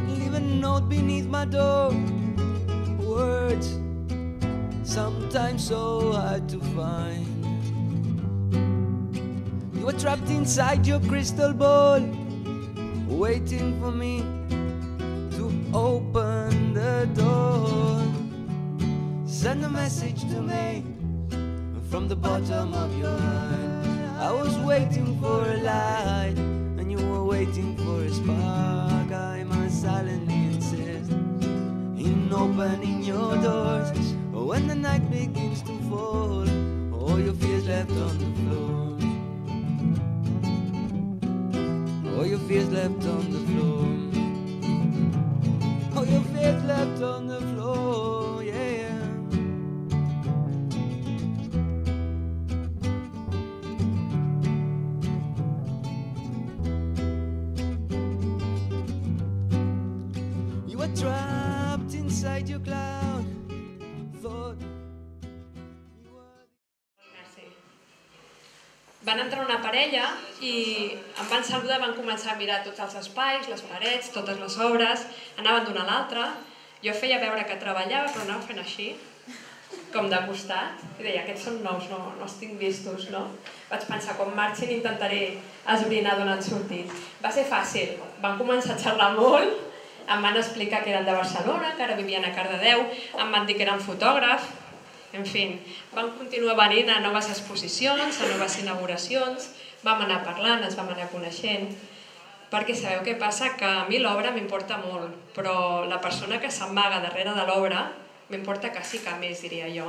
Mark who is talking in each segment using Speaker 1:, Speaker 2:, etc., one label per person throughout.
Speaker 1: Leave a note beneath my door. Words sometimes so hard to find. You were trapped inside your crystal ball, waiting for me to open the door. Send a message to me from the bottom of your heart. I was waiting for a light, and you were waiting for a spark. I must silently insist in opening your doors. When the night begins to fall, all your fears left on the floor. All your fears left on the floor. All your fears left on the floor, yeah. You were trapped inside your cloud. Thought you were...
Speaker 2: Van entrar una parella i em van saludar, van començar a mirar tots els espais, les parets, totes les obres, anaven d'una a l'altra. Jo feia veure que treballava, però anava fent així, com de costat, i deia, aquests són nous, no els tinc vistos, no? Vaig pensar, quan marxin intentaré esbrinar d'on han sortit. Va ser fàcil, van començar a xerrar molt, em van explicar que eren de Barcelona, que ara vivien a Cardedeu, em van dir que eren fotògraf, en fi, vam continuar venint a noves exposicions, a noves inauguracions, vam anar parlant, ens vam anar coneixent, perquè sabeu què passa? Que a mi l'obra m'importa molt, però la persona que s'amaga darrere de l'obra m'importa quasi que més, diria jo.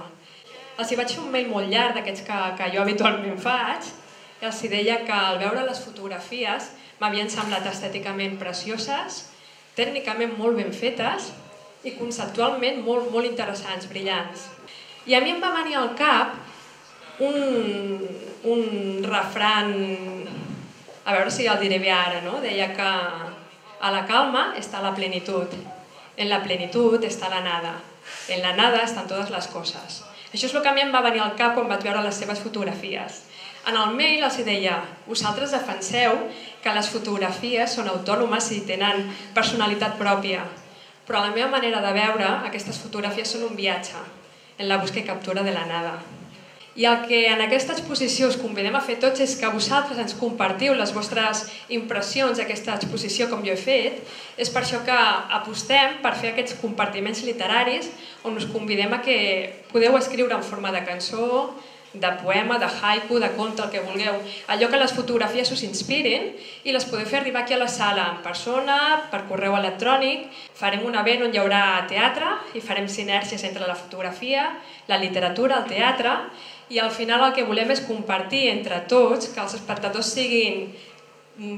Speaker 2: Els hi vaig fer un mail molt llarg d'aquests que jo habitualment faig, i els hi deia que al veure les fotografies m'havien semblat estèticament precioses, tècnicament molt ben fetes i conceptualment molt interessants, brillants. I a mi em va venir al cap un refrán, a veure si el diré bé ara, no? Deia que a la calma està la plenitud, en la plenitud està la nada, en la nada estan totes les coses. Això és el que a mi em va venir al cap quan vaig veure les seves fotografies. En el mail els deia, vosaltres defenseu que les fotografies són autònomes i tenen personalitat pròpia, però a la meva manera de veure, aquestes fotografies són un viatge en la busca i captura de la nada. I el que en aquesta exposició us convidem a fer tots és que vosaltres ens compartiu les vostres impressions d'aquesta exposició com jo he fet. És per això que apostem per fer aquests compartiments literaris on us convidem a que podeu escriure en forma de cançó, de poema, de haiku, de conte, el que vulgueu. Allò que les fotografies us inspirin i les podeu fer arribar aquí a la sala en persona, per correu electrònic. Farem un event on hi haurà teatre i farem sinèrgies entre la fotografia, la literatura, el teatre, i al final el que volem és compartir entre tots, que els espectadors siguin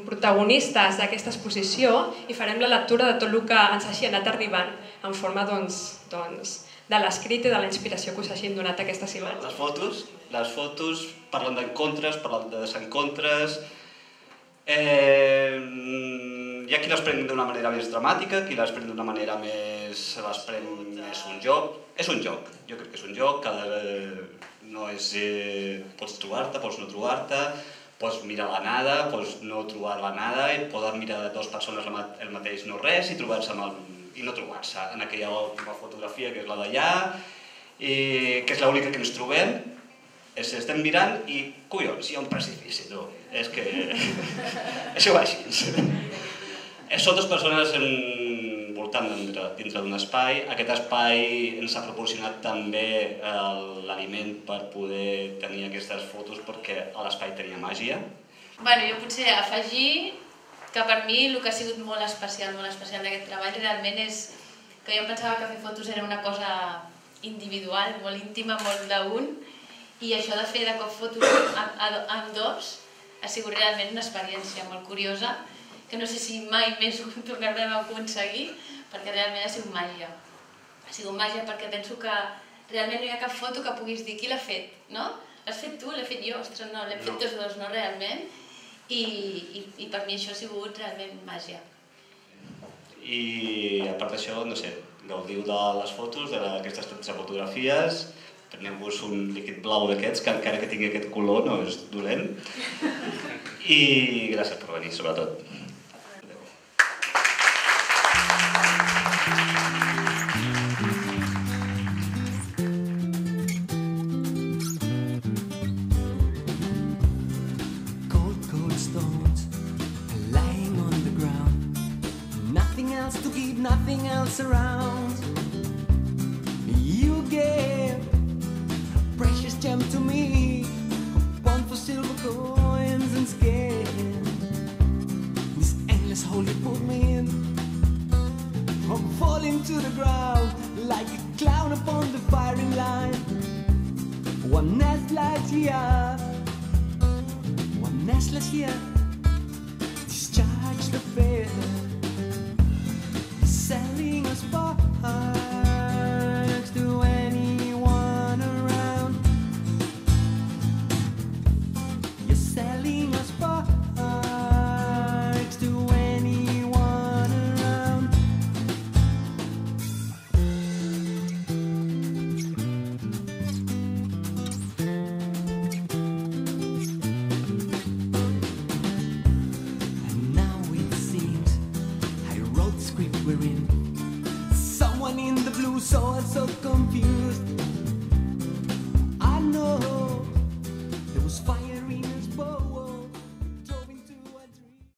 Speaker 2: protagonistes d'aquesta exposició i farem la lectura de tot el que ens hagi anat arribant en forma de l'escrit i de la inspiració que us hagin donat aquestes imatges.
Speaker 3: Les fotos parlen d'encontres, parlen de desencontres. Hi ha qui les pren d'una manera més dramàtica, qui les pren d'una manera més un joc. És un joc, jo crec que és un joc, no és... Pots trobar-te, pots no trobar-te, pots mirar la nada, pots no trobar la nada, i poden mirar dues persones el mateix no res i trobar-se i no trobar-se en aquella última fotografia que és la d'allà, que és l'única que ens trobem. Estem mirant i, collons, hi ha un precipici, tu. És que... Això va així. Són dues persones voltant dintre d'un espai. Aquest espai ens ha proporcionat també l'aliment per poder tenir aquestes fotos perquè a l'espai tenia màgia.
Speaker 4: Jo potser afegir que per mi el que ha sigut molt especial d'aquest treball realment és que jo em pensava que fer fotos era una cosa individual, molt íntima, molt d'un, i això de fer de cop fotos amb dos ha sigut realment una experiència molt curiosa que no sé si mai més ho tornarem a aconseguir perquè realment ha sigut màgia. Ha sigut màgia perquè penso que realment no hi ha cap foto que puguis dir qui l'ha fet, no? l'has fet tu, l'he fet jo, ostres, no, l'hem fet tots dos, no, realment, i per mi això ha sigut realment màgia.
Speaker 3: I a part d'això, no sé, gaudiu de les fotos, d'aquestes 13 fotografies, preneu-vos un líquid blau d'aquests, que encara que tingui aquest color no és dolent, i gràcies per venir, sobretot.
Speaker 1: Nothing else around. You gave a precious gem to me, one for silver coins and skin. This endless hole you put me in, I'm falling to the ground like a clown upon the firing line. One nest lies here, one nestless here. Discharge the fear. Selling us sparks to anyone around. You're selling us sparks to anyone around. And now it seems I wrote the script we're in. Someone in the blue saw us so confused.